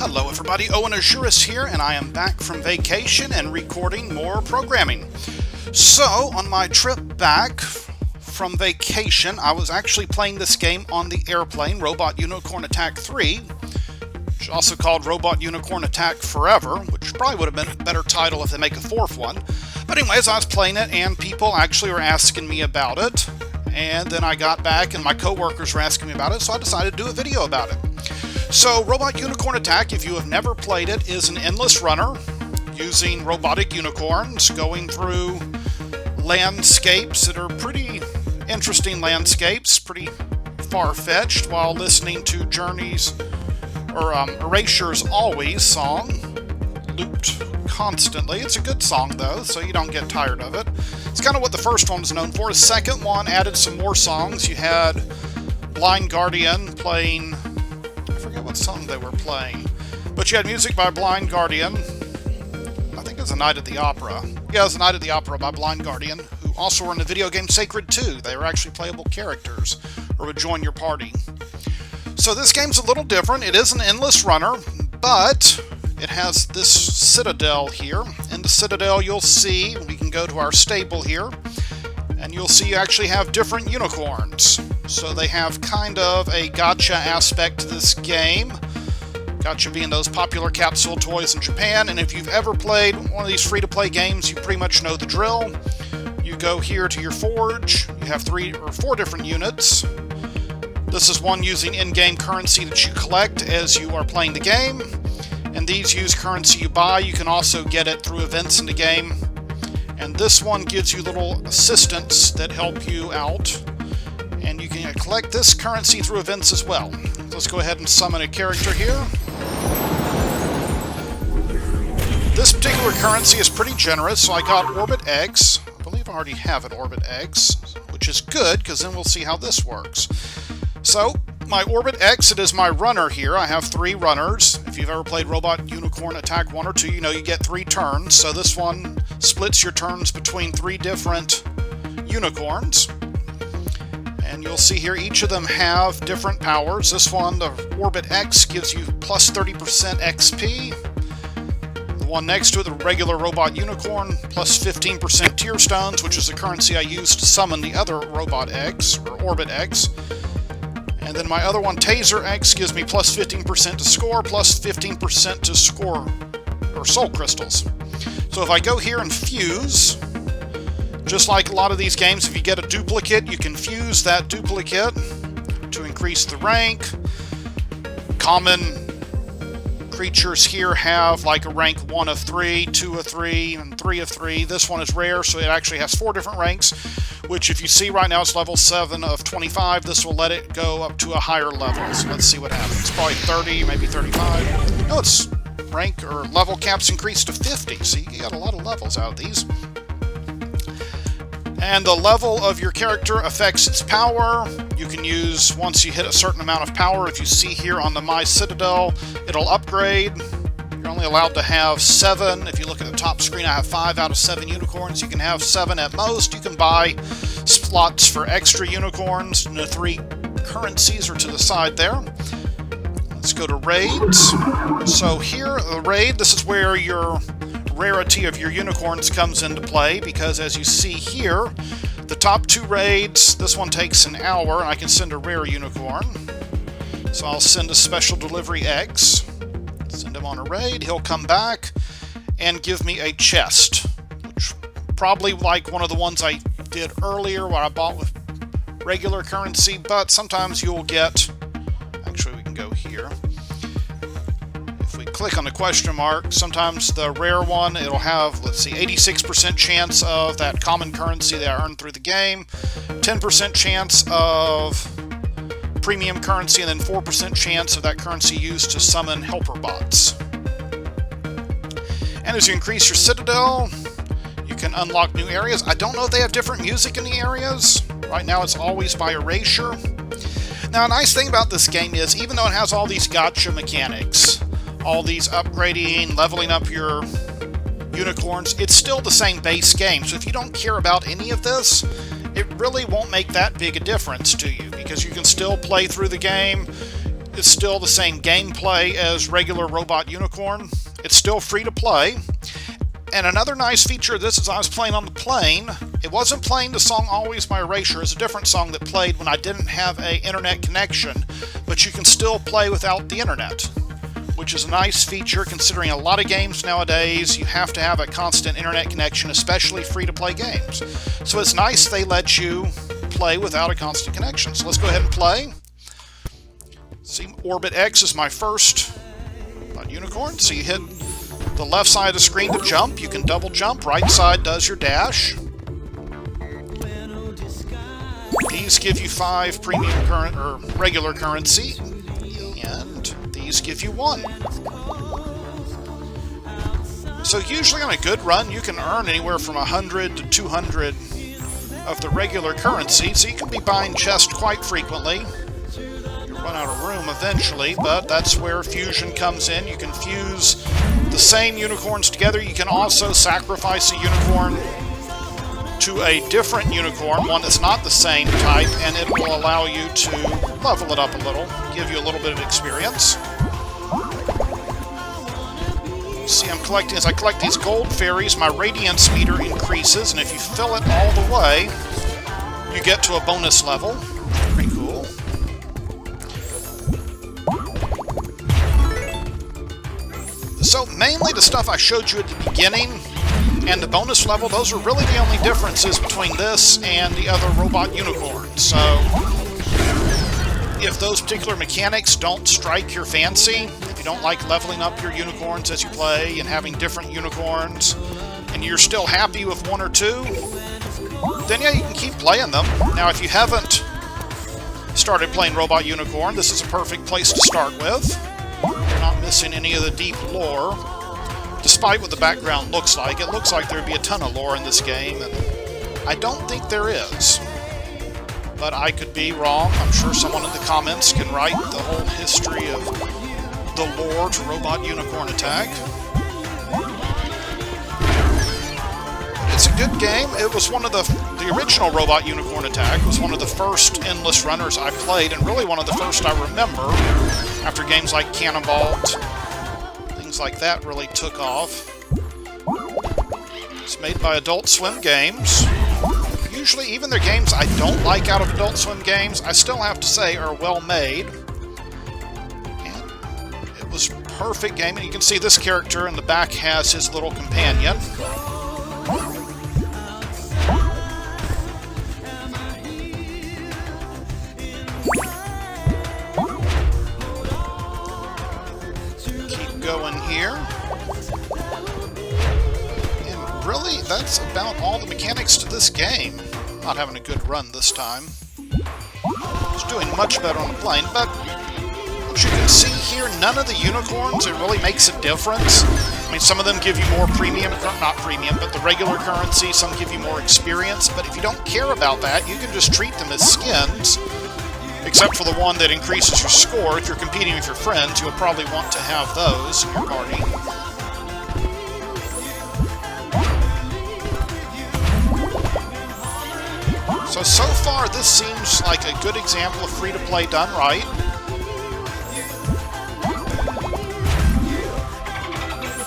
Hello everybody, Owenazuris here, and I am back from vacation and recording more programming. So, on my trip back from vacation, I was actually playing this game on the airplane, Robot Unicorn Attack 3, which is also called Robot Unicorn Attack Forever, which probably would have been a better title if they make a fourth one. But anyways, I was playing it, and people actually were asking me about it, and then I got back, and my coworkers were asking me about it, so I decided to do a video about it. So, Robot Unicorn Attack, if you have never played it, is an endless runner using robotic unicorns going through landscapes that are pretty interesting landscapes, pretty far-fetched, while listening to Journey's, or Erasure's Always song, looped constantly. It's a good song, though, so you don't get tired of it. It's kind of what the first one was known for. The second one added some more songs. You had Blind Guardian playing... I forget what song they were playing, but you had music by Blind Guardian. I think it was A Night at the Opera. Yeah, it was A Night at the Opera by Blind Guardian, who also were in the video game Sacred 2. They were actually playable characters, or would join your party. So this game's a little different. It is an endless runner, but it has this citadel here. In the citadel, you'll see, we can go to our stable here, and you'll see you actually have different unicorns. So they have kind of a gacha aspect to this game. Gacha being those popular capsule toys in Japan, and if you've ever played one of these free-to-play games, you pretty much know the drill. You go here to your forge, you have 3 or 4 different units. This is one using in-game currency that you collect as you are playing the game, and these use currency you buy. You can also get it through events in the game, and this one gives you little assistants that help you out. And you can collect this currency through events as well. Let's go ahead and summon a character here. This particular currency is pretty generous, so I got Orbit Eggs. I believe I already have an Orbit Eggs, which is good, because then we'll see how this works. So, my Orbit X, it is my runner here. I have 3 runners. If you've ever played Robot Unicorn Attack 1 or 2, you know you get 3 turns. So this one splits your turns between 3 different unicorns. And you'll see here, each of them have different powers. This one, the Orbit X, gives you plus 30% XP. The one next to it, the regular Robot Unicorn, plus 15% Tier Stones, which is the currency I used to summon the other Robot X, or Orbit X. And then my other one, Taser X, gives me plus 15% to score, plus 15% to score, or Soul Crystals. So if I go here and fuse... Just like a lot of these games, if you get a duplicate, you can fuse that duplicate to increase the rank. Common creatures here have like a rank 1 of 3, 2 of 3, and 3 of 3. This one is rare, so it actually has 4 different ranks, which if you see right now it's level 7 of 25. This will let it go up to a higher level. So let's see what happens. Probably 30, maybe 35. No, its rank or level caps increased to 50, so you got a lot of levels out of these. And the level of your character affects its power. You can use, once you hit a certain amount of power, if you see here on the My Citadel, it'll upgrade. You're only allowed to have 7. If you look at the top screen, I have 5 out of 7 unicorns. You can have 7 at most. You can buy slots for extra unicorns, and the 3 currencies are to the side there. Let's go to raids. So here, the raid, this is where your rarity of your unicorns comes into play, because as you see here, the top 2 raids, this one takes an hour, and I can send a rare unicorn. So I'll send a Special Delivery X, send him on a raid, he'll come back and give me a chest, which probably like one of the ones I did earlier where I bought with regular currency, but sometimes you'll get, actually we can go here. If we click on the question mark, sometimes the rare one, it'll have, let's see, 86% chance of that common currency that I earned through the game, 10% chance of premium currency, and then 4% chance of that currency used to summon helper bots. And as you increase your citadel, you can unlock new areas. I don't know if they have different music in the areas. Right now it's always by Erasure. Now a nice thing about this game is, even though it has all these gacha mechanics, all these upgrading, leveling up your unicorns, it's still the same base game. So if you don't care about any of this, it really won't make that big a difference to you, because you can still play through the game. It's still the same gameplay as regular Robot Unicorn. It's still free to play. And another nice feature of this is I was playing on the plane. It wasn't playing the song Always by Erasure. It's a different song that played when I didn't have an internet connection, but you can still play without the internet, which is a nice feature considering a lot of games nowadays you have to have a constant internet connection, especially free-to-play games. So it's nice they let you play without a constant connection. So let's go ahead and play. See, Orbit X is my first unicorn. So you hit the left side of the screen to jump. You can double jump. Right side does your dash. These give you 5 premium current or regular currency, and these give you 1. So usually on a good run, you can earn anywhere from 100 to 200 of the regular currency. So you can be buying chests quite frequently. Run out of room eventually, but that's where fusion comes in. You can fuse the same unicorns together. You can also sacrifice a unicorn to a different unicorn, one that's not the same type, and it will allow you to level it up a little, give you a little bit of experience. See, I'm collecting, as I collect these gold fairies, my radiance meter increases, and if you fill it all the way, you get to a bonus level. Pretty cool. So mainly the stuff I showed you at the beginning and the bonus level, those are really the only differences between this and the other Robot Unicorns. So if those particular mechanics don't strike your fancy, if you don't like leveling up your unicorns as you play and having different unicorns, and you're still happy with 1 or 2, then yeah, you can keep playing them. Now if you haven't started playing Robot Unicorn, this is a perfect place to start with. You're not missing any of the deep lore, despite what the background looks like. It looks like there'd be a ton of lore in this game, and I don't think there is. But I could be wrong. I'm sure someone in the comments can write the whole history of the lore to Robot Unicorn Attack. It's a good game. It was one of the original Robot Unicorn Attack was one of the first endless runners I played, and really one of the first I remember after games like Cannonball, things like that really took off. It's made by Adult Swim Games. Usually, even their games I don't like out of Adult Swim Games, I still have to say are well made. And it was a perfect game, and you can see this character in the back has his little companion. Going here, and really that's about all the mechanics to this game. Not having a good run this time. It's doing much better on the plane, but as you can see here, none of the unicorns, it really makes a difference. I mean, some of them give you more premium, not premium, but the regular currency, some give you more experience, but if you don't care about that, you can just treat them as skins. Except for the one that increases your score. If you're competing with your friends, you'll probably want to have those in your party. So far, this seems like a good example of free-to-play done right.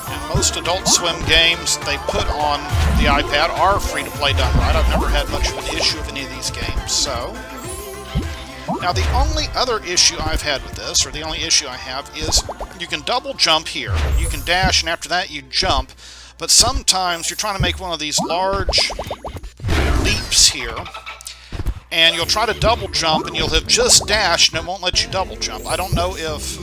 And most Adult Swim games they put on the iPad are free-to-play done right. I've never had much of an issue with any of these games, so... Now, the only other issue I've had with this, or the only issue I have, is you can double jump here. You can dash, and after that you jump. But sometimes you're trying to make one of these large leaps here, and you'll try to double jump, and you'll have just dashed, and it won't let you double jump. I don't know if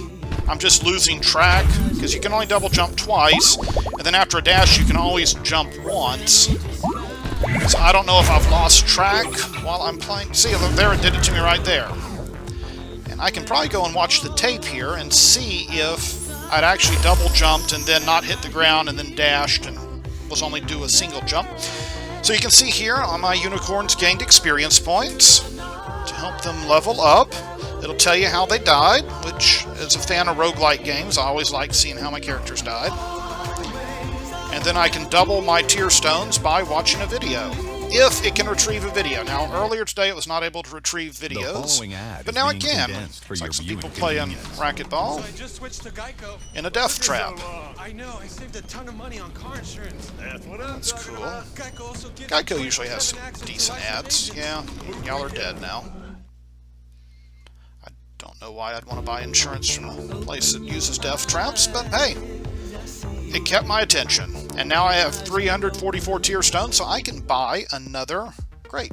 I'm just losing track, because you can only double jump twice, and then after a dash you can always jump once. So I don't know if I've lost track while I'm playing. See, there it did it to me right there. And I can probably go and watch the tape here and see if I'd actually double jumped and then not hit the ground and then dashed and was only do a single jump. So you can see here on my unicorns gained experience points to help them level up. It'll tell you how they died, which as a fan of roguelike games, I always like seeing how my characters died. And then I can double my tier stones by watching a video. if it can retrieve a video. Now, earlier today it was not able to retrieve videos, but now it can. It's like some people playing racquetball in a death trap. I know, I saved a ton of money on car insurance. That's cool. Geico usually has some decent ads. Yeah, y'all are dead now. I don't know why I'd want to buy insurance from a place that uses death traps, but hey, it kept my attention. And now I have 344 tier stones, so I can buy another. Great.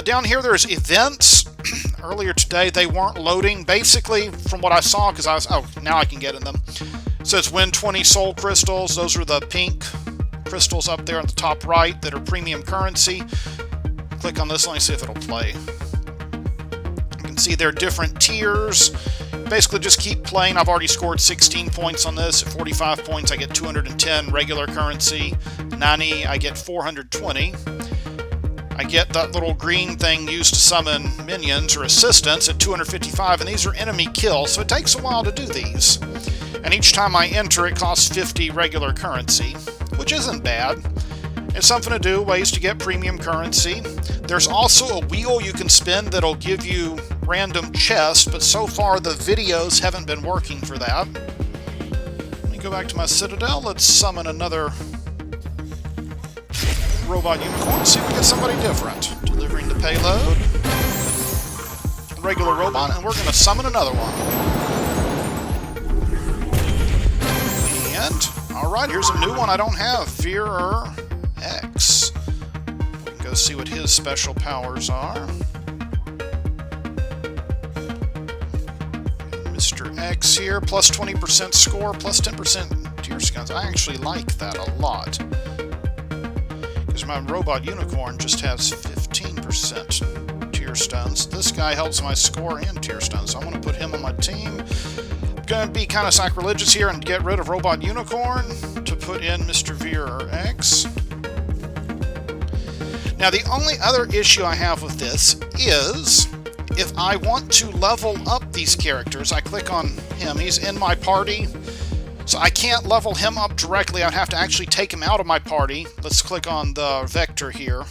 Down here there's events. Earlier today they weren't loading. Basically, from what I saw, because I was... Oh, now I can get in them. It says win 20 soul crystals. Those are the pink crystals up there on the top right that are premium currency. Click on this. Let me see if it'll play. You can see there are different tiers. Basically just keep playing. I've already scored 16 points on this. At 45 points I get 210 regular currency. 90 I get 420. I get that little green thing used to summon minions or assistants at 255, and these are enemy kills, so it takes a while to do these. And each time I enter it costs 50 regular currency, which isn't bad. It's something to do, ways to get premium currency. There's also a wheel you can spin that'll give you random chests, but so far the videos haven't been working for that. Let me go back to my citadel. Let's summon another robot unicorn. See if we get somebody different. Delivering the payload. Regular robot, and we're going to summon another one. And, alright, here's a new one I don't have. Fearer X. We can go see what his special powers are. Mr. X here, plus 20% score, plus 10% tier scans. I actually like that a lot. Because my robot unicorn just has 15% tier stones. This guy helps my score and tier stones, so I'm going to put him on my team. I'm going to be kind of sacrilegious here and get rid of robot unicorn to put in Mr. Fearer X. Now the only other issue I have with this is if I want to level up these characters, I click on him. He's in my party. So I can't level him up directly. I'd have to actually take him out of my party. Let's click on the vector here.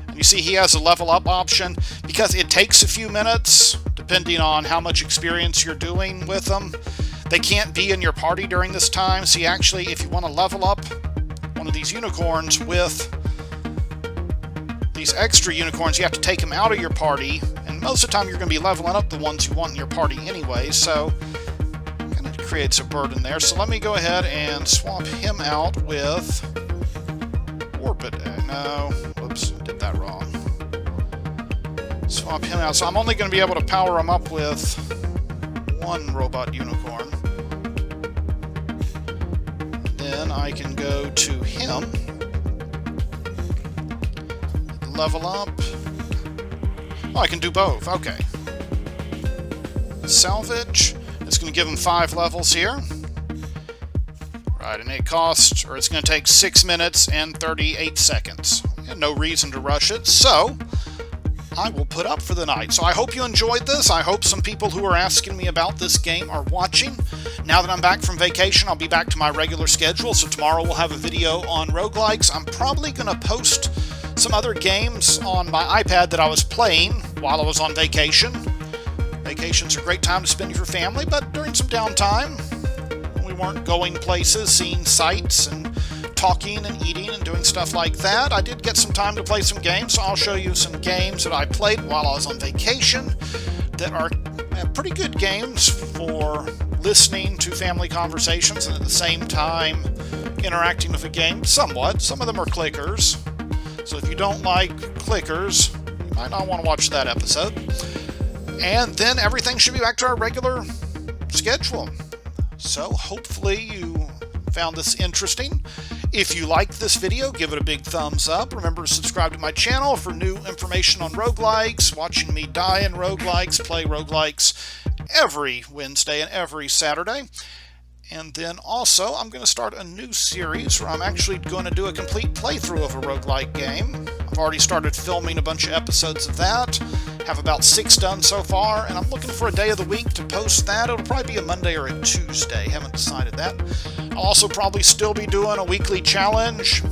And you see he has a level up option. Because it takes a few minutes, depending on how much experience you're doing with them. They can't be in your party during this time. So you actually, if you want to level up one of these unicorns with these extra unicorns, you have to take them out of your party. And most of the time you're going to be leveling up the ones you want in your party anyway. So creates a burden there. So let me go ahead and swap him out with Orbit. No, whoops, I did that wrong. Swap him out. So I'm only going to be able to power him up with one robot unicorn. Then I can go to him, level up. Oh, I can do both. Okay. Salvage. It's going to give him 5 levels here. Right, and it costs, or it's going to take 6 minutes and 38 seconds. And no reason to rush it, so I will put up for the night. So I hope you enjoyed this. I hope some people who are asking me about this game are watching. Now that I'm back from vacation, I'll be back to my regular schedule. So tomorrow we'll have a video on roguelikes. I'm probably going to post some other games on my iPad that I was playing while I was on vacation. Vacation's a great time to spend with your family, but during some downtime, when we weren't going places, seeing sights, and talking and eating and doing stuff like that, I did get some time to play some games, so I'll show you some games that I played while I was on vacation that are pretty good games for listening to family conversations and at the same time interacting with a game somewhat. Some of them are clickers, so if you don't like clickers, you might not want to watch that episode. And then everything should be back to our regular schedule. So hopefully you found this interesting. If you liked this video, give it a big thumbs up. Remember to subscribe to my channel for new information on roguelikes, watching me die in roguelikes, play roguelikes every Wednesday and every Saturday. And then also, I'm going to start a new series where I'm actually going to do a complete playthrough of a roguelike game. I've already started filming a bunch of episodes of that. Have about 6 done so far, and I'm looking for a day of the week to post that. It'll probably be a Monday or a Tuesday. Haven't decided that. I'll also probably still be doing a weekly challenge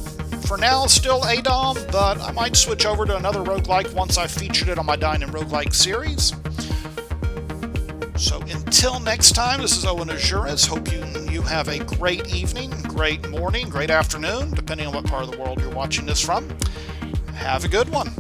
For now, still ADOM, but I might switch over to another roguelike once I've featured it on my Dine and Roguelike series. So until next time, this is Owenazuris. Hope you have a great evening, great morning, great afternoon, depending on what part of the world you're watching this from. Have a good one.